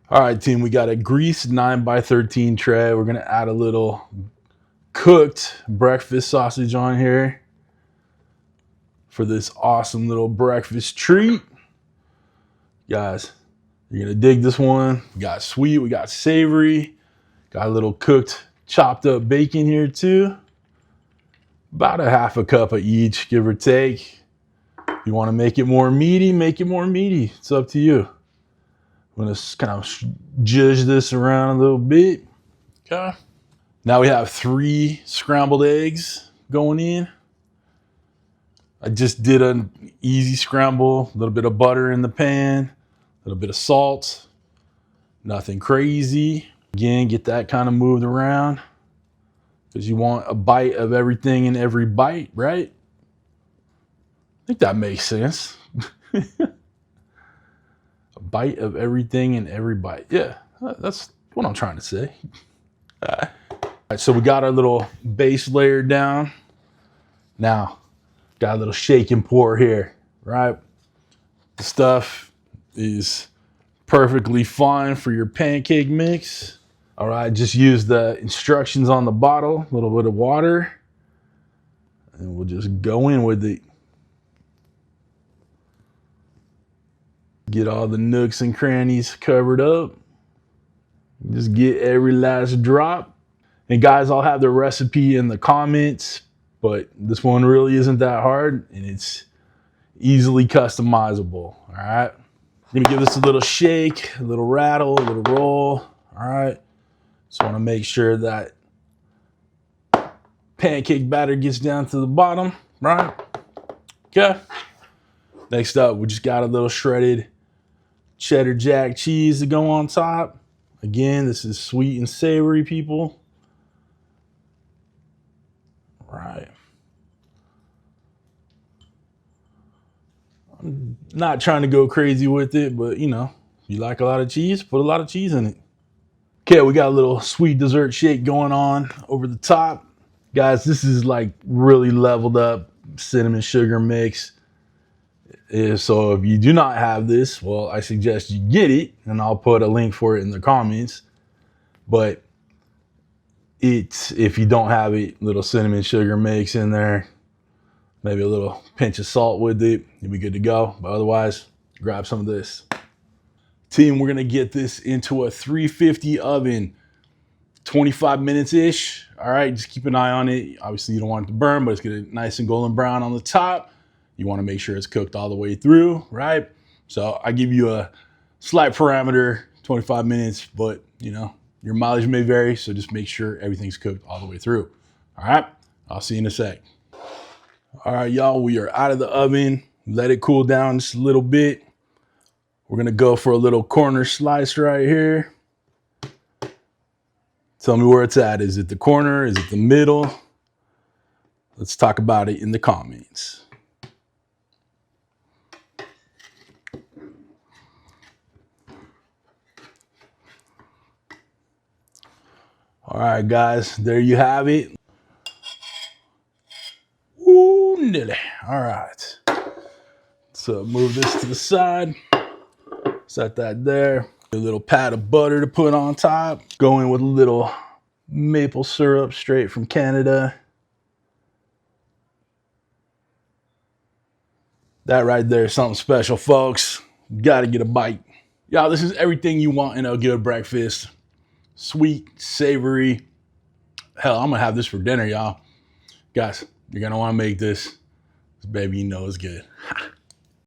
All right, team, we got a greased 9x13 tray. We're gonna add a little cooked breakfast sausage on here for this awesome little breakfast treat. Guys, you're gonna dig this one. We got sweet, we got savory, got a little cooked, chopped up bacon here too. About a half a cup of each, give or take. If you wanna make it more meaty, make it more meaty. It's up to you. I'm gonna kind of judge this around a little bit. Okay. Now we have 3 scrambled eggs going in. I just did an easy scramble, a little bit of butter in the pan, a little bit of salt, nothing crazy. Again, get that kind of moved around because you want a bite of everything in every bite, right? I think that makes sense. A bite of everything in every bite. Yeah, that's what I'm trying to say. All right, so we got our little base layer down. Now, got a little shake and pour here, right? The stuff is perfectly fine for your pancake mix. All right, just use the instructions on the bottle, a little bit of water, and we'll just go in with it. Get all the nooks and crannies covered up. Just get every last drop. And guys, I'll have the recipe in the comments, but this one really isn't that hard and it's easily customizable. All right. I'm gonna give this a little shake, a little rattle, a little roll. All right. Just want to make sure that pancake batter gets down to the bottom, right? Okay. Next up, we just got a little shredded cheddar jack cheese to go on top. Again, this is sweet and savory, people. Right. I'm not trying to go crazy with it, but you know, if you like a lot of cheese, put a lot of cheese in it. Okay, we got a little sweet dessert shake going on over the top. Guys, this is like really leveled up cinnamon sugar mix. So if you do not have this, well, I suggest you get it, and I'll put a link for it in the comments. But it's, if you don't have it, little cinnamon sugar mix in there, maybe a little pinch of salt with it, you'll be good to go. But otherwise, grab some of this. Team, we're gonna get this into a 350 oven, 25 minutes-ish. All right, just keep an eye on it. Obviously, you don't want it to burn, but it's gonna get nice and golden brown on the top. You wanna make sure it's cooked all the way through, right? So I give you a slight parameter, 25 minutes, but you know, your mileage may vary, so just make sure everything's cooked all the way through. All right, I'll see you in a sec. All right, y'all, we are out of the oven. Let it cool down just a little bit. We're gonna go for a little corner slice right here. Tell me where it's at. Is it the corner? Is it the middle? Let's talk about it in the comments. All right, guys, there you have it. Ooh, nilly. All right. So move this to the side. Set that there. A little pat of butter to put on top. Go in with a little maple syrup straight from Canada. That right there is something special, folks. Gotta get a bite. Y'all, this is everything you want in a good breakfast. Sweet, savory. Hell, I'm gonna have this for dinner, y'all. Guys, you're gonna wanna make this. This baby, you know it's good.